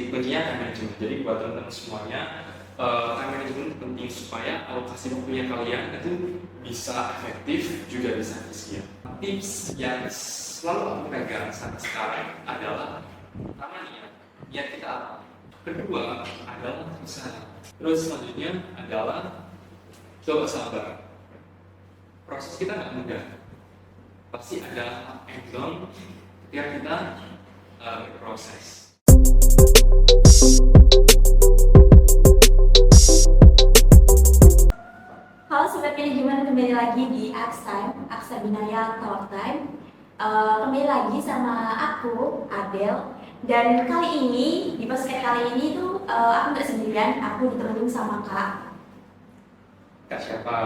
kuncinya time management. Jadi buat teman-teman semuanya, time management penting supaya alokasi waktunya kalian itu bisa efektif juga bisa efisien. Tips yang selalu aku pegang sampai sekarang adalah pertama nih ya kita apa? Kedua adalah usaha. Terus selanjutnya adalah coba sabar. Proses kita nggak mudah. Pasti ada up and down ketika kita berproses. Halo Sobat Manajemen, kembali lagi di Aksa Binaya Talk Time. Kembali lagi sama aku, Adel. Dan kali ini, di podcast kali ini tuh aku nggak sendirian, aku ditemenin sama Kak. Kak siapa?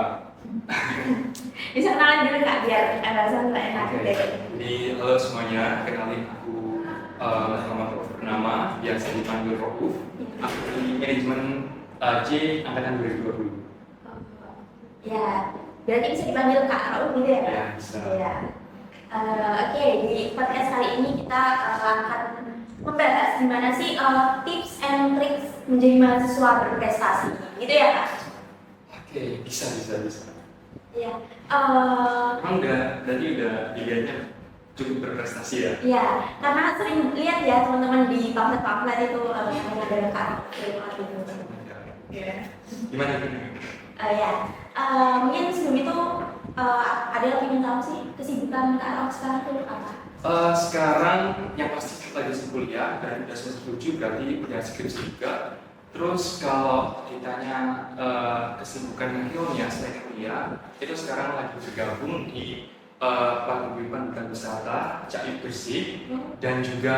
Bisa kenalan dulu Kak, biar alasan nggak enak. Oke. Jadi halo semuanya, kenalin aku Muhammad Rauf bernama, biasa dipanggil Rauf. Aku di manajemen J angkatan 2020. Ya, berarti bisa dipanggil Kak Rauf gitu ya Kak? Ya, bisa. Ya. Oke, di podcast kali ini kita akan membahas gimana sih tips and tricks menjadi mahasiswa berprestasi, gitu ya Kak? Oke, bisa. Iya. Emang berarti udah dilihatnya cukup berprestasi ya? Iya, karena sering lihat ya teman-teman di pamflet-pamflet itu ada Kak Rauf gitu. Iya. Gimana? Ya, mungkin sebelum itu ada yang ingin tahu sih kesibukan Kak Rauf sekarang tuh apa? Sekarang yang pasti lagi kuliah dan udah semester 7 berarti udah skripsi juga. Terus kalau ditanya kesibukan akhirnya selain kuliah, itu sekarang lagi bergabung di Paguyuban Hutan Wisata Cak Bersih dan juga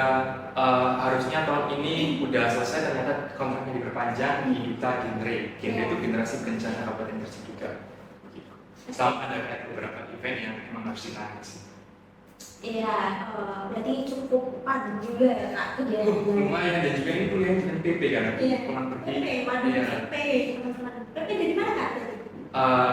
harusnya tahun ini udah selesai, ternyata kontraknya diperpanjang di Duta Genre itu generasi berencana Kabupaten Gresik juga. Sama ada beberapa event yang memang harus ditangani sih. Iya, berarti cukup padat juga ya Kak kegiatannya. Lumayan, dan juga ini kuliah dengan PP kan? Iya. Teman pergi. PP, teman-teman. PP dari mana Kak?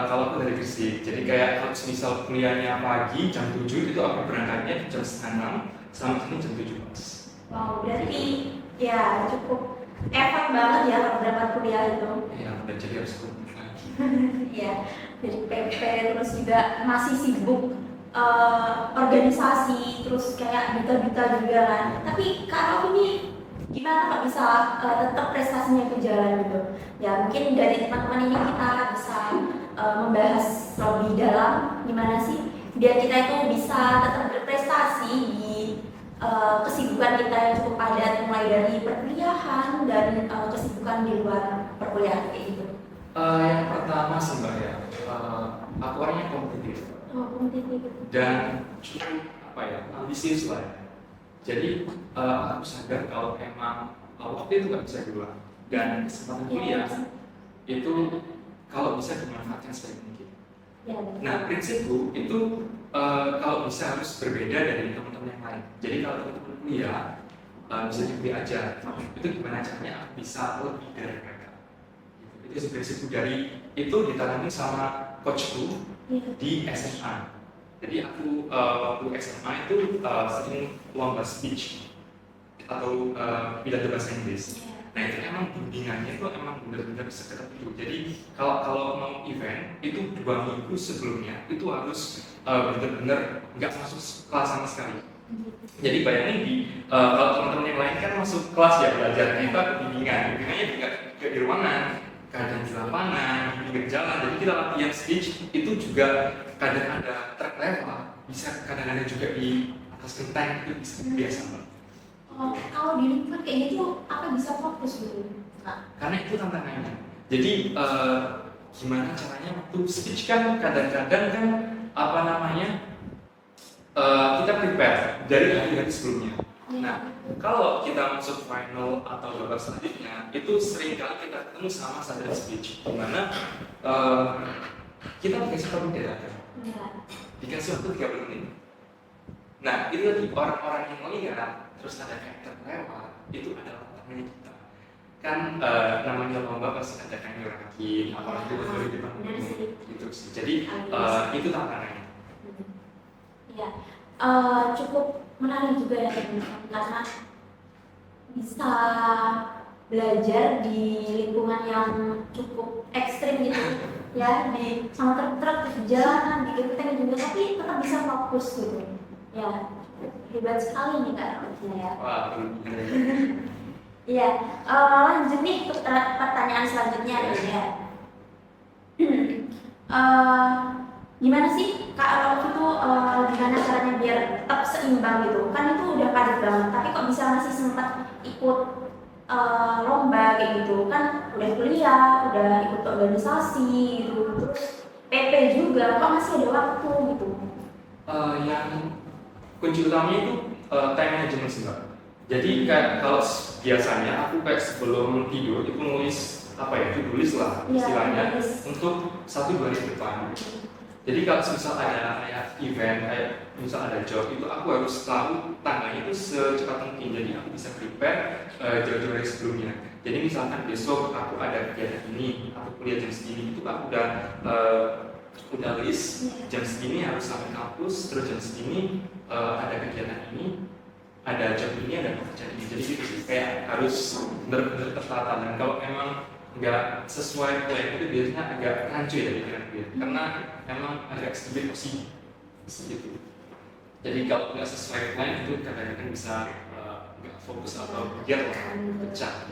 Kalau aku dari Gresik, jadi kayak kalau misal kuliahnya pagi jam 7 itu aku berangkatnya jam setengah 6 sampai sini jam 7 pas. Wow, berarti ya cukup effort banget ya kalau berangkat kuliah itu. Iya, dan jadi harus kumpul lagi. Iya, dari PP terus juga masih sibuk organisasi, terus kayak duta-duta juga kan. Tapi Kak Rauf ini gimana Kak bisa tetap prestasinya berjalan gitu? Ya mungkin dari teman-teman ini kita bisa membahas lebih dalam gimana sih biar kita itu bisa tetap berprestasi di kesibukan kita yang cukup padat, mulai dari perkuliahan dan kesibukan di luar perkuliahan kayak gitu. Yang pertama sih Mbak ya, aku orangnya kompetitif. Dan cukup ambisius lah ya. Jadi aku sadar kalau emang waktu itu nggak bisa diulang, dan kesempatan kuliah itu kalau bisa dimanfaatkan sebaik mungkin. Nah prinsipku itu kalau bisa harus berbeda dari teman-teman yang lain. Jadi kalau teman-teman kuliah bisa dipilih aja, itu gimana caranya aku bisa lebih dari mereka. Itu prinsipku, dari itu ditanami sama coachku di SMA. Jadi aku waktu SMA itu sering lomba speech atau pidato bahasa Inggris. Nah itu emang bimbingannya itu emang benar-benar seketat itu. Jadi kalau mau event itu 2 minggu sebelumnya itu harus benar-benar nggak masuk kelas sama sekali. Jadi bayangin kalau teman-teman yang lain kan masuk kelas ya belajar, kita bimbingannya juga di ruangan, kadang di lapangan, di pinggir jalan. Jadi kita latihan speech itu juga kadang ada track level, bisa kadang-kadang juga di atas genteng, itu bisa biasa banget. Kalau di lingkungan kayak gitu, apa bisa fokus gitu? Karena itu tantangannya. Jadi gimana caranya waktu speech kan kadang-kadang kan kita prepare dari hari-hari sebelumnya. Nah, kalau kita masuk final atau babak selanjutnya, itu sering kali kita ketemu sama standar speech, dimana kita dikasih topik dadakan, dikasih waktu 30 menit. Nah, itu lagi orang-orang yang lihat, terus ada karakter lewat, itu adalah tantangannya kita. Kan namanya lomba pasti ada kayak nyorakin, apalagi betul di depan gitu sih. Jadi itu tantangannya. Iya, cukup menarik juga ya teman-teman, karena bisa belajar di lingkungan yang cukup ekstrim gitu ya, di sama truk-truk di jalanan, di genteng juga, tapi tetap bisa fokus gitu ya. Hebat sekali nih Kak Raffinya ya. Wah, Iya, lanjut nih ke pertanyaan selanjutnya nih ya. Gimana sih Kak Rauf itu gimana caranya biar tetap seimbang gitu? Kan itu udah padat banget, tapi kok bisa masih sempat ikut lomba kayak gitu? Kan udah kuliah, udah ikut organisasi gitu, terus PP juga, kok masih ada waktu gitu? yang kunci utamanya itu time management sih Mbak. Jadi kayak kalau biasanya aku kayak sebelum tidur itu nulis apa ya, to-do list lah istilahnya untuk 1-2 hari ke depan. Jadi kalau misal ada kayak event, kayak misal ada job, itu aku harus tahu tanggalnya itu secepat mungkin. Jadi aku bisa prepare jauh-jauh dari sebelumnya. Jadi misalkan besok aku ada kegiatan ini, aku kuliah jam segini, itu aku udah list jam segini harus sampai kampus, terus jam segini ada kegiatan ini, ada job ini, ada pekerjaan ini. Jadi gitu sih, kayak harus benar-benar tertata. Dan kalau emang nggak sesuai plan itu biasanya agak rancu ya pikiran gue, karena emang agak sedikit osi gitu. Jadi kalau nggak sesuai plan itu kadang-kadang bisa nggak fokus atau biar pecah.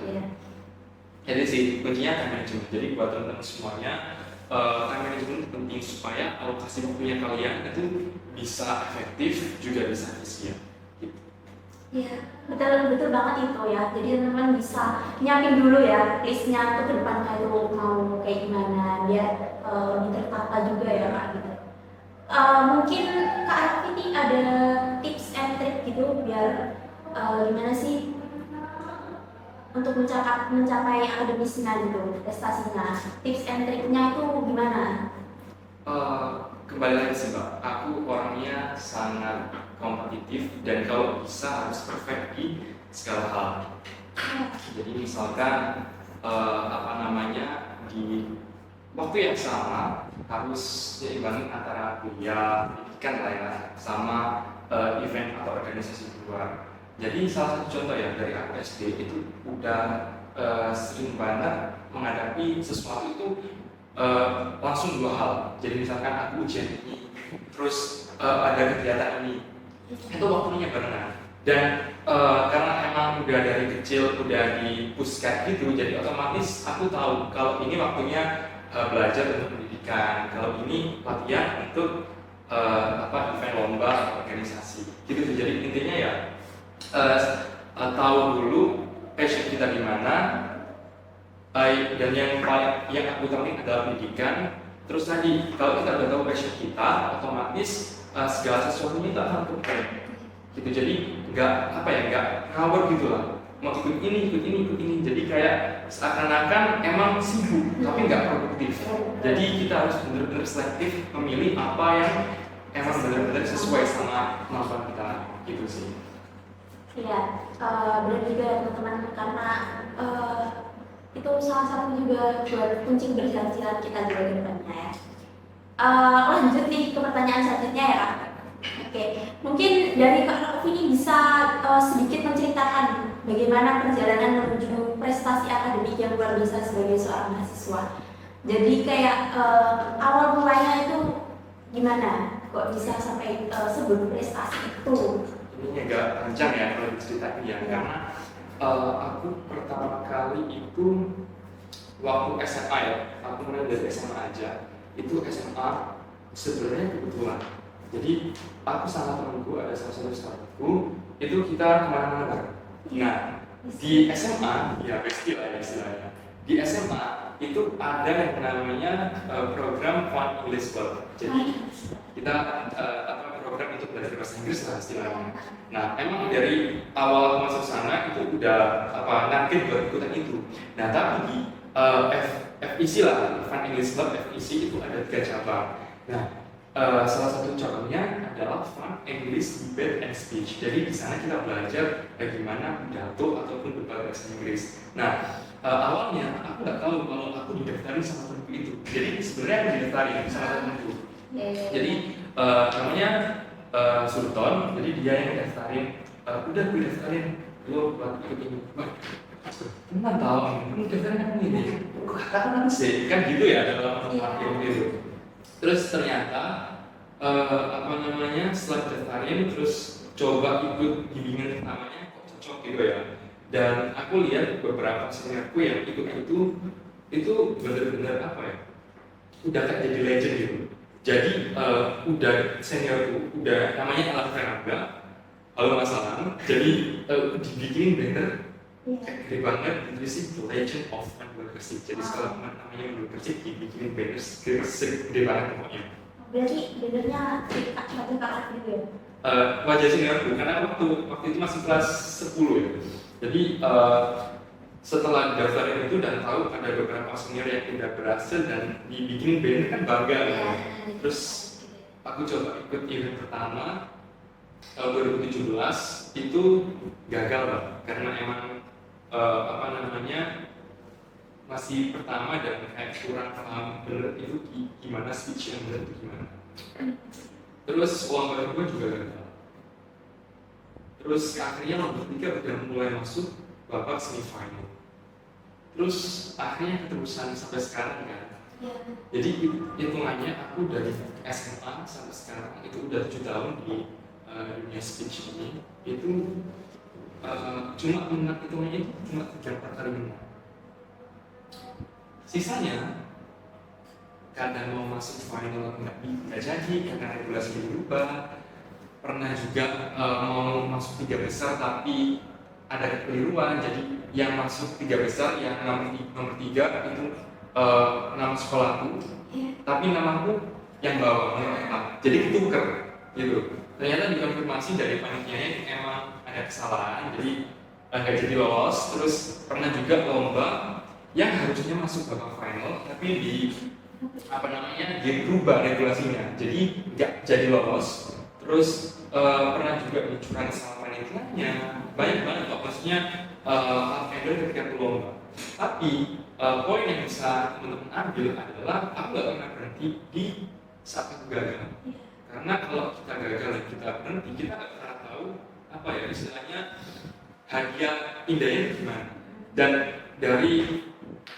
Jadi sih kuncinya time management. Jadi buat teman-teman semuanya, time management penting supaya alokasi waktunya kalian itu bisa efektif juga bisa efisien. Iya, betul banget itu ya. Jadi teman-teman bisa nyiapin dulu ya listnya untuk ke depannya itu mau kayak gimana biar lebih tertata juga ya Kak gitu. Mungkin Kak Arif ini ada tips and trick gitu biar gimana sih untuk mencapai akademisnya gitu, prestasinya. Tips and tricknya itu gimana? Kembali lagi sih Mbak, aku orangnya sangat kompetitif dan kalau bisa harus perfect di segala hal. Jadi misalkan di waktu yang sama harus seimbangin antara kuliah, pendidikan lah ya, sama event atau organisasi di luar. Jadi salah satu contoh ya dari aku SD itu udah sering banget menghadapi sesuatu itu langsung 2 hal. Jadi misalkan aku ujian ini, terus ada kegiatan ini, itu waktunya barengan. Dan karena emang udah dari kecil udah dipuskat gitu, jadi otomatis aku tahu kalau ini waktunya belajar untuk pendidikan, kalau ini latihan untuk event lomba organisasi. Gitu. Jadi intinya ya tahu dulu passion kita di mana. Dan yang aku tahu adalah pendidikan. Terus tadi kalau kita udah tahu passion kita, otomatis segala sesuatunya itu akan terpenuhi. Gitu. Jadi nggak ngawur gitu lah. Mau ikut ini. Jadi kayak seakan-akan emang sibuk, tapi nggak produktif. Jadi kita harus benar-benar selektif memilih apa yang emang benar-benar sesuai sama kemampuan kita. Gitu sih. Iya, benar juga teman-teman, karena itu salah satu juga buat kunci keberhasilan kita juga ke depannya ya. Lanjut nih ke pertanyaan selanjutnya ya Kak. Oke, mungkin dari Kak Rauf ini bisa sedikit menceritakan bagaimana perjalanan menuju prestasi akademik yang luar biasa sebagai seorang mahasiswa. Jadi kayak awal mulanya itu gimana? Kok bisa sampai sebelum prestasi itu? Ini agak panjang ya kalau diceritain ya, karena aku pertama kali itu waktu SMA ya, aku mulai dari SMA aja. Itu SMA sebenarnya kebetulan. Jadi aku sama temanku, ada salah satu sahabatku, itu kita kemana-mana bareng. Nah di SMA, ya bestie lah ya istilahnya. Di SMA itu ada yang namanya program Fun English Club. Jadi kita program untuk belajar bahasa Inggris lah istilahnya. Nah emang dari awal masuk sana itu udah nanti buat ikutan itu. Nah tapi di FEC lah, Fun English Club FEC itu ada 3 cabang. Nah salah satu cabangnya adalah Fun English Debate and Speech. Jadi di sana kita belajar bagaimana pidato ataupun berbahasa Inggris. Nah awalnya aku nggak tahu kalau aku didaftarin sama temanku itu. Jadi sebenarnya aku didaftarin sama temanku. Jadi namanya Sultan, jadi dia yang daftarin. Udah gue daftarin, lo buat ini, teman tahu ini kan ini, kok katakan sih kan gitu ya dalam artikel itu. Terus ternyata apa namanya setelah daftarin terus coba ikut bimbingan namanya kok cocok gitu ya. Dan aku lihat beberapa seniorku yang ikut itu benar-benar apa ya, udah kayak jadi legend gitu. Jadi udah seniorku udah namanya Alam Fernanda, halo Mas Alam. Jadi dibikin banner kayak gede banget, ditulis The Legend of Unbel Persib. Jadi sekolah namanya Unbel Persib dibikin banner gede banget pokoknya. Berarti bannernya kakak gitu ya? Wajah seniorku, karena waktu itu masih kelas 10 ya. Jadi setelah daftarin itu dan tahu ada beberapa senior yang udah berhasil dan dibikin banner kan bangga ya. Terus aku coba ikut event pertama tahun 2017 itu gagal Bang, karena emang apa namanya masih pertama dan kayak kurang paham bener itu gimana speech yang bener itu gimana. Terus lomba kedua juga gagal. Terus akhirnya lomba ketiga udah mulai masuk babak semifinal. Terus akhirnya keterusan sampai sekarang kan. Jadi hitungannya aku dari SMA sampai sekarang itu udah 7 tahun di dunia speech ini. Itu cuma menang hitungannya itu cuma 3-4 kali menang. Sisanya kadang mau masuk final nggak jadi karena regulasi berubah. Pernah juga mau masuk 3 besar tapi ada kekeliruan, jadi yang masuk 3 besar yang nomor 3 itu nama sekolahku, tapi namaku yang bawah nomor 4, jadi ketuker gitu. Ternyata dikonfirmasi dari panitianya emang ada kesalahan, jadi nggak jadi lolos. Terus pernah juga lomba yang harusnya masuk babak final tapi apa namanya dirubah regulasinya, jadi nggak jadi lolos. Terus pernah juga curang sama panitianya, banyak banget kok, maksudnya handle ketika aku lomba. Tapi poin yang bisa teman-teman ambil adalah aku nggak pernah berhenti di saat aku gagal. Karena kalau kita gagal dan kita berhenti, kita nggak pernah tahu apa ya istilahnya hadiah indahnya gimana. Dan dari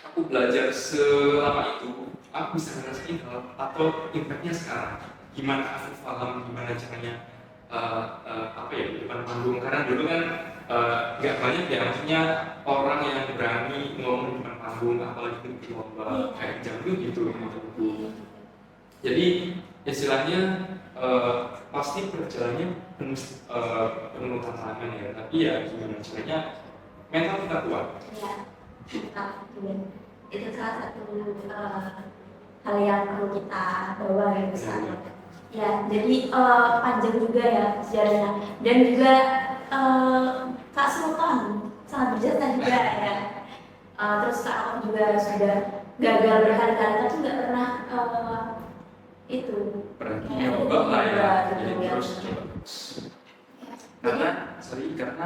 aku belajar selama itu, aku bisa ngerasain atau impactnya sekarang. Gimana aku paham gimana caranya apa ya di depan panggung. Karena dulu kan nggak banyak ya, maksudnya orang yang berani ngomong di depan panggung, apalagi di lomba kayak jago gitu. Jadi istilahnya pasti perjalanannya penuh tantangan ya, tapi ya gimana caranya mental kita kuat. Ya, itu salah satu hal yang perlu kita bawa ya besar. Ya, jadi panjang juga ya sejarahnya, dan juga Kak Sultan sangat berjasa juga ya. Terus Kak Alkom juga sudah gagal berkali-kali tapi nggak pernah itu berhenti nyoba lah ya, jadi terus coba terus. Karena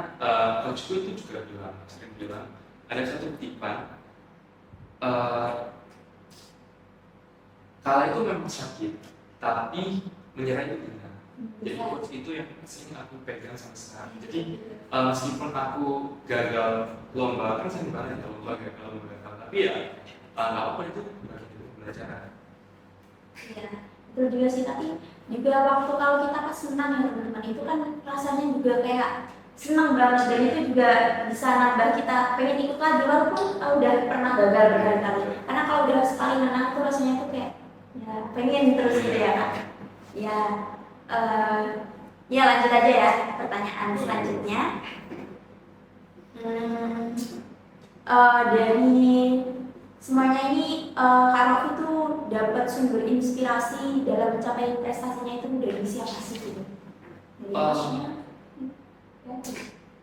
coachku itu juga sering bilang ada satu kutipan, kala itu memang sakit tapi menyerah itu tidak. Jadi coach itu yang sering aku pegang sampai sekarang. Jadi meskipun aku gagal lomba, kan sering banget ya lomba gagal, tapi ya apa itu bagian pembelajaran. Ya, betul juga sih, tapi juga waktu kalau kita pas menang ya teman-teman, itu kan rasanya juga kayak senang banget, dan itu juga bisa nambah kita pengen ikut lagi walaupun udah pernah gagal berkali-kali. Karena kalau udah sekali menang tuh rasanya tuh kayak ya pengen terus gitu ya Kak. Ya, ya lanjut aja ya pertanyaan selanjutnya. Dari semuanya ini Kak Rofi tuh dapat sumber inspirasi dalam mencapai prestasinya itu dari siapa sih gitu? Dari coachnya?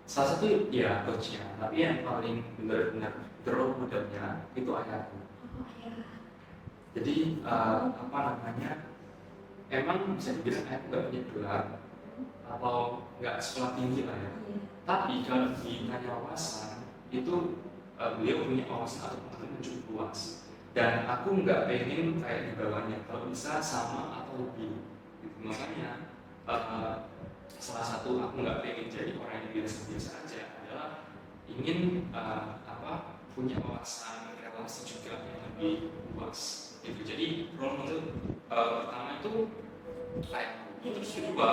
Salah satu ya coachnya, tapi yang paling benar-benar role modelnya itu ayahku. Jadi apa namanya, emang bisa dibilang ayahku nggak punya gelar atau nggak sekolah tinggi lah ya. Tapi kalau ditanya wawasan itu beliau punya wawasan atau pengetahuan cukup luas. Dan aku nggak pengen kayak di bawahnya, kalau bisa sama atau lebih. Gitu. Makanya salah satu aku nggak pengen jadi orang yang biasa-biasa aja adalah ingin punya wawasan relasi juga yang lebih luas gitu. Jadi role model pertama itu ayahku, terus kedua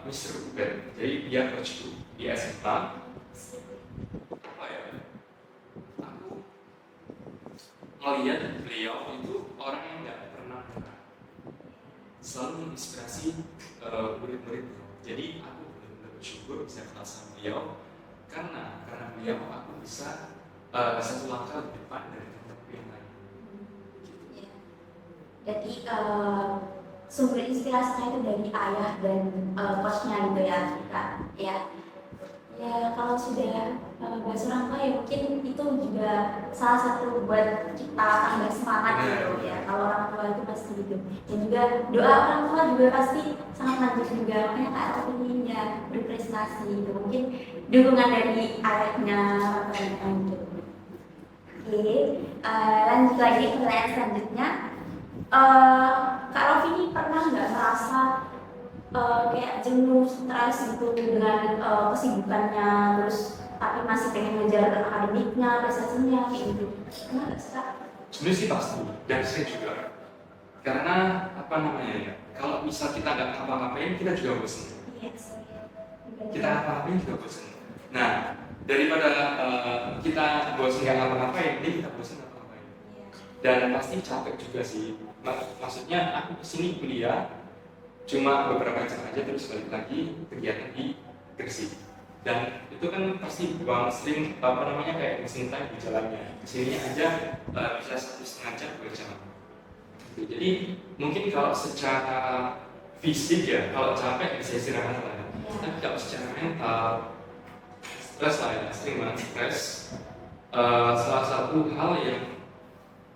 Mr. Ruben. Jadi dia coachku di SMA. Apa ya? Aku melihat beliau itu orang yang nggak pernah menyerah, selalu menginspirasi murid-murid. Jadi aku benar-benar bersyukur bisa kenal sama beliau karena beliau aku bisa satu langkah lebih depan dari teman-teman yang lain. Ya. Jadi sumber inspirasinya itu dari ayah dan coachnya gitu ya kita. Ya kalau sudah bahas orang tua ya mungkin itu juga salah satu buat kita tambah semangat gitu ya. Kalau orang tua itu pasti gitu. Dan juga doa orang tua juga pasti sangat lanjut juga. Makanya Kak Rofi ini ya berprestasi gitu. Mungkin dukungan dari ayahnya gitu. Oke, lanjut lagi pertanyaan selanjutnya. Kak Rofi ini pernah nggak merasa kayak jenuh, stres gitu dengan kesibukannya, terus tapi masih pengen ngejar akademiknya, prestasinya kayak gitu? Pernah nggak sih Kak? Sebenarnya sih pasti, dan sering juga. Karena kalau misal kita nggak ngapa-ngapain, kita juga bosan. Iya sih. Kita ngapa-ngapain juga bosan. Nah, daripada kita bosan nggak ngapa-ngapain, ini kita bosan ngapa-ngapain. Dan pasti capek juga sih. Maksudnya aku kesini kuliah cuma beberapa jam aja terus balik lagi kegiatan di Gresik. Dan itu kan pasti sering kayak mesin time di jalannya. Kesininya aja bisa 1,5 jam, 2 jam. Jadi mungkin kalau secara fisik ya, kalau capek bisa istirahat lah. Tapi kalau secara mental stres lah ya, sering banget stres. Salah satu hal yang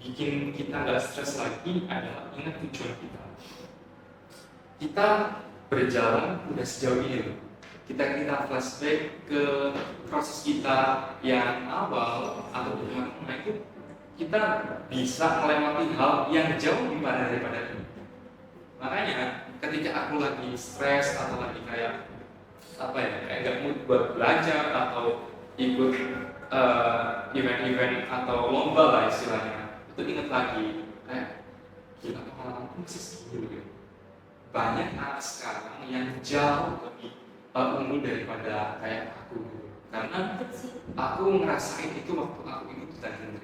bikin kita nggak stres lagi adalah ingat tujuan kita. Kita berjalan udah sejauh ini loh. Kita flashback ke proses kita yang awal atau bagaimana itu kita bisa melewati hal yang jauh lebih parah daripada ini. Makanya ketika aku lagi stres atau lagi kayak nggak mood buat belajar atau ikut event-event atau lomba lah istilahnya, itu ingat lagi kayak gila pengalamanku masih segini loh. Banyak anak sekarang yang jauh lebih unggul daripada kayak aku gitu. Karena aku ngerasain itu waktu aku ikut Tandri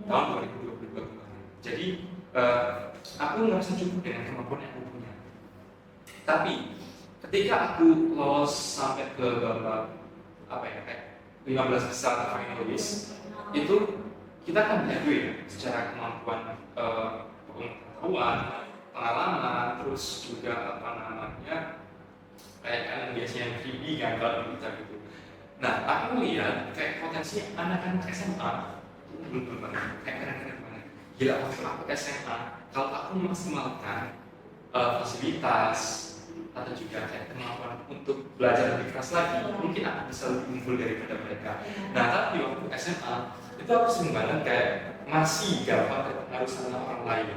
tahun 2022 kemarin. Jadi aku ngerasa cukup dengan kemampuan yang aku punya. Tapi ketika aku lolos sampai ke babak 15 besar finalis, itu kita kan diadu ya secara kemampuan pengetahuan, pengalaman, terus juga kayak kan biasanya freebie kan kalau kita gitu. Nah, aku lihat kayak potensi anak-anak SMA belum kayak keren-keren banget. Gila, waktu aku SMA, kalau aku memaksimalkan fasilitas atau juga kayak kemampuan untuk belajar lebih keras lagi, mungkin aku bisa lebih unggul daripada mereka. Nah, tapi waktu SMA itu aku sering banget kayak masih gampang terpengaruh sama orang lain,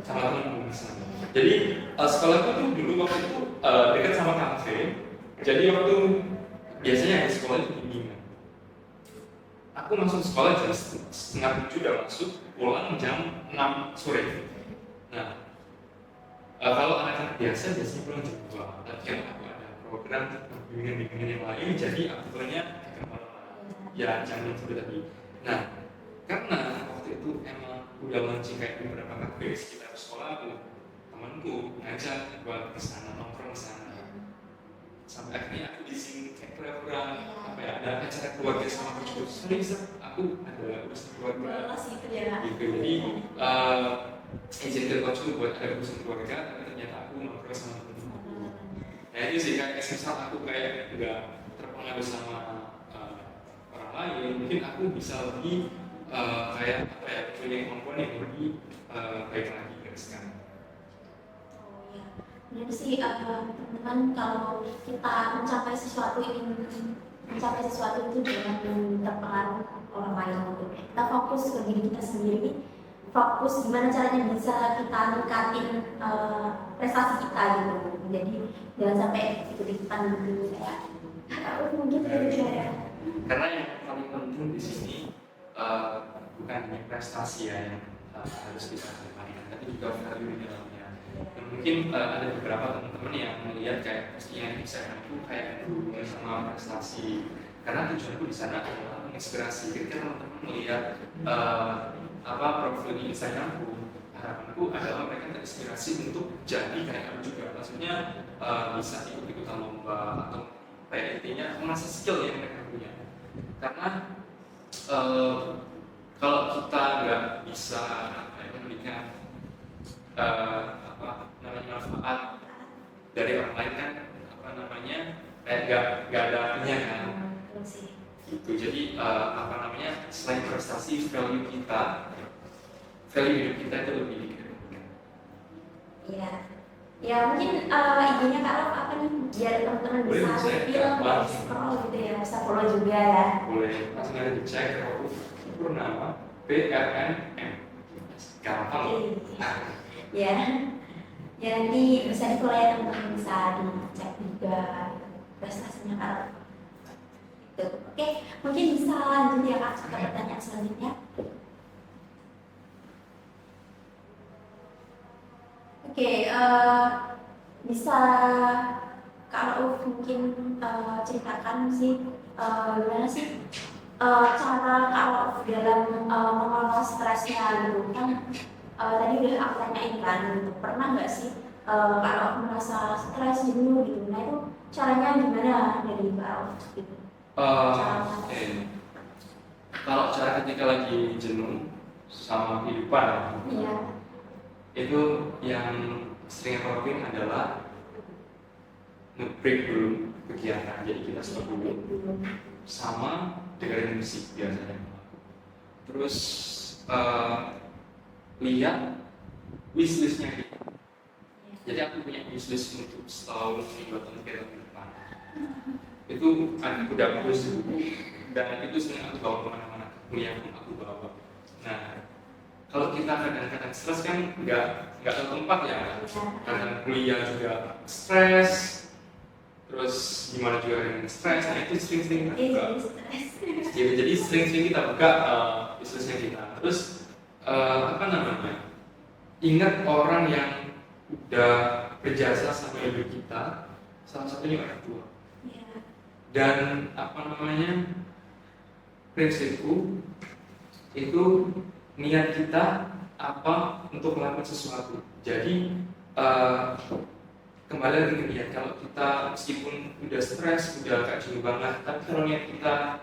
sama teman-teman misalnya. Jadi sekolahku tuh dulu waktu itu dekat sama kafe. Jadi waktu biasanya di sekolah itu bimbingan. Aku masuk sekolah jam 6:30 udah masuk, pulang jam 6 sore. Nah, kalau anak-anak biasanya pulang jam 2. Tapi kan aku ada program bimbingan yang lain, jadi aku pulangnya ke malam. Ya jam 6 sore tadi. Nah, karena waktu itu emang udah launching kayak beberapa kafe di sekitar sekolahku, temanku ngajak buat kesana, nongkrong kesana. Sampai akhirnya aku diizinin kayak pura-pura ada acara keluarga sama aku. Sorry, aku ada urusan keluarga. Gitu. Jadi izin ke coachku buat ada urusan keluarga, tapi ternyata aku nongkrong sama teman-temanku. Nah itu sih kayak misal aku kayak nggak terpengaruh sama orang lain, mungkin aku bisa lebih punya kemampuan yang lebih baik lagi dari sekarang. Benar sih teman-teman, kalau kita mencapai sesuatu itu jangan terpengaruh orang lain gitu. Kita fokus ke diri kita sendiri, fokus gimana caranya bisa kita ningkatin prestasi kita gitu. Jadi jangan sampai ikut-ikutan gitu kayak mungkin gitu ya. Karena yang paling penting di sini bukan hanya prestasi ya yang harus kita kedepankan, tapi juga value di dalamnya. Dan mungkin ada beberapa teman-teman yang melihat kayak postingan Instagram itu kayak berhubungan sama prestasi. Karena tujuanku di sana adalah menginspirasi ketika teman-teman melihat profil di Instagramku. Harapanku adalah mereka terinspirasi untuk jadi kayak aku juga. Maksudnya bisa ikut-ikutan lomba atau kayak intinya mengasah skill yang mereka punya. Karena kalau kita nggak bisa memberikan manfaat dari orang lain kan nggak ada artinya kan. Gitu. Jadi selain prestasi, value hidup kita itu lebih dikedepankan. Iya. Ya mungkin idenya kalau apa nih biar teman-teman bisa film, scroll gitu ya, bisa follow juga ya. Boleh, langsung aja dicek Rauf Purnama PRNM. Gampang. Ya. Ya nanti bisa di follow ya teman-teman, bisa dicek juga prestasinya kalau. Oke, mungkin bisa lanjut ya Kak ke pertanyaan selanjutnya. Oke, bisa kalau mungkin ceritakan sih gimana sih cara kalau dalam mengelola stresnya gitu kan tadi udah aku tanyain kan gitu, pernah nggak sih kalau aku merasa stres jenuh gitu, nah itu caranya gimana dari Kak gitu? Kalau cara ketika lagi jenuh sama kehidupan, itu yang sering aku lakuin adalah nge-break dulu kegiatan. Jadi kita stop dulu sama dengerin musik biasanya. Terus lihat wishlistnya kita. Jadi aku punya wishlist untuk setahun 2 tahun ke depan. Itu udah bagus di buku dan itu sering aku bawa kemana-mana, kuliah pun aku bawa. Nah, kalau kita kadang-kadang stres kan nggak ke tempat ya, kadang kuliah juga stres, terus gimana juga dengan stres, nah itu sering-sering kita buka. Jadi sering-sering kita buka bisnisnya kita. Terus ingat orang yang udah berjasa sama hidup kita, salah satunya orang tua. Dan prinsipku itu niat kita apa untuk melakukan sesuatu. Jadi kembali lagi ke niat. Kalau kita meskipun udah stres, udah gak jenuh banget, tapi kalau niat kita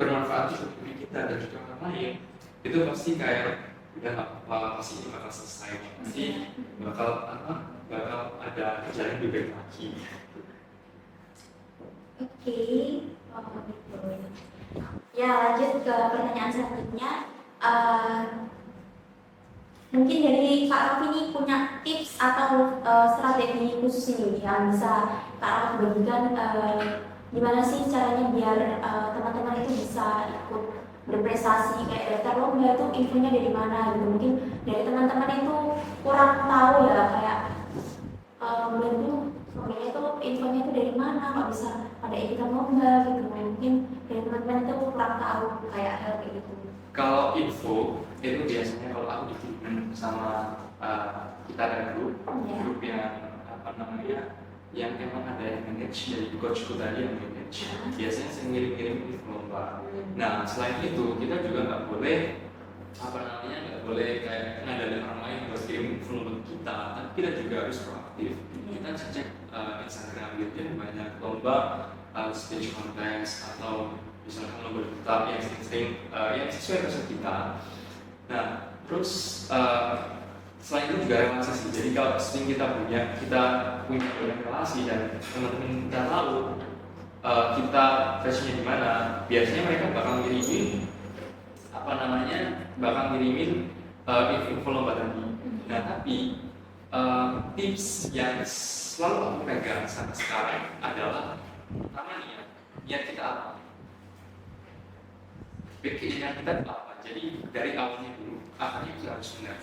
bermanfaat untuk diri kita dan juga orang lain, itu pasti kayak udah gak apa-apa, pasti ini bakal selesai, pasti bakal ada jalan lebih baik lagi. Oke, ya lanjut ke pertanyaan selanjutnya. Mungkin dari Kak Raffi ini punya tips atau strategi khusus ini yang bisa Kak Raffi bagikan gimana sih caranya biar teman-teman itu bisa ikut berprestasi kayak daftar lomba itu infonya dari mana gitu. Mungkin dari teman-teman itu kurang tahu ya kayak lombanya itu infonya itu dari mana, kok bisa ada ikutan lomba gitu. Mungkin dari teman-teman itu kurang tahu kayak hal kayak gitu. Kalau info itu biasanya kalau aku dikirim sama kita ada grup yang emang ada yang manage dari coachku tadi yang manage. Biasanya saya ngirim-ngirim info lomba. Nah selain itu kita juga nggak boleh kayak ngadain orang lain buat kirim info lomba kita, tapi kita juga harus proaktif. Kita cek Instagram gitu ya, banyak lomba stage contest atau misalkan lomba kita yang sering yang sesuai passion kita. Nah terus selain itu juga relasi. Jadi kalau sering kita punya banyak relasi dan teman-teman kita tahu kita passionnya di mana, biasanya mereka bakal ngirimin info lomba tadi. Nah tapi tips yang selalu aku pegang sampai sekarang adalah pertama niat kita apa? Keinginan kita apa? Jadi dari awalnya dulu, akhirnya kita harus benar.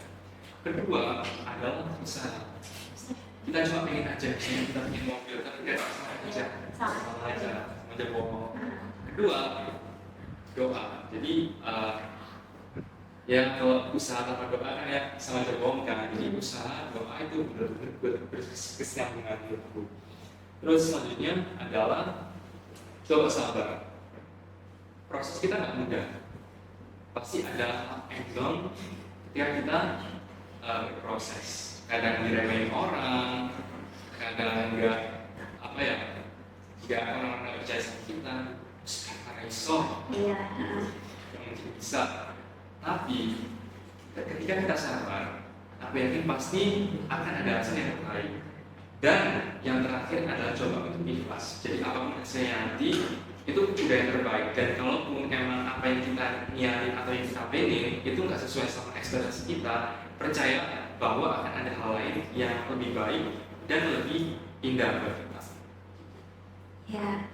Kedua adalah usaha. Kita cuma pengen aja, kita pengen mobil, tapi nggak sama aja, sama aja bohong. Kedua, doa. Jadi ya kalau usaha tanpa doa kan ya sama aja bohong kan. Jadi usaha doa itu benar-benar berkesinambungan menurutku. Terus selanjutnya adalah coba sabar. Proses kita nggak mudah. Pasti ada up and down ketika kita berproses. Kadang diremehin orang, kadang nggak apa ya, nggak orang nggak percaya sama kita. Karena iso, Iya. yang mungkin bisa. Tapi ketika kita sabar, aku yakin pasti akan ada hasil yang terbaik. Dan yang terakhir adalah coba untuk ikhlas. Jadi apapun hasilnya nanti itu udah yang terbaik. Dan kalaupun emang apa yang kita niatin atau yang kita pengen itu nggak sesuai sama ekspektasi kita, percaya bahwa akan ada hal lain yang lebih baik dan lebih indah buat kita. Ya,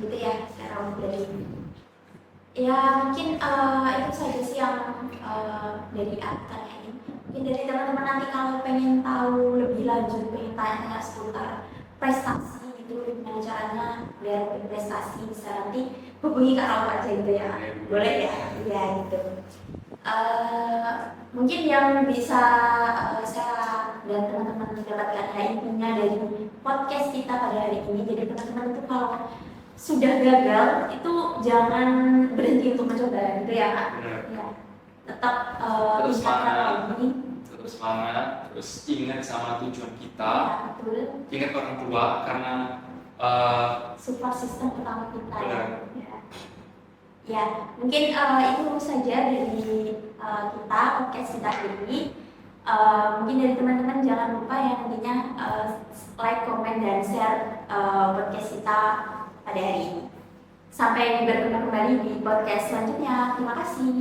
gitu ya cara dari. Ya mungkin itu saja sih yang dari aku tanyain. Mungkin dari teman-teman nanti kalau pengen tahu lebih lanjut, pengen tanya seputar prestasi gitu, gimana caranya biar prestasi bisa nanti hubungi Kak Raul aja gitu ya. Boleh ya? Ya gitu. Mungkin yang bisa saya dan teman-teman dapatkan ya intinya dari podcast kita pada hari ini. Jadi teman-teman itu kalau sudah gagal itu jangan berhenti untuk mencoba gitu ya Kak. Ya. Tetap Terus semangat, ini. terus semangat, terus ingat sama tujuan kita. Ya, betul. Ingat orang tua karena support system utama kita. Benar. Ya. Ya, mungkin itu saja dari kita podcast kita ini. Mungkin dari teman-teman jangan lupa ya nantinya like, komen, dan share podcast kita pada hari ini. Sampai bertemu kembali di podcast selanjutnya. Terima kasih.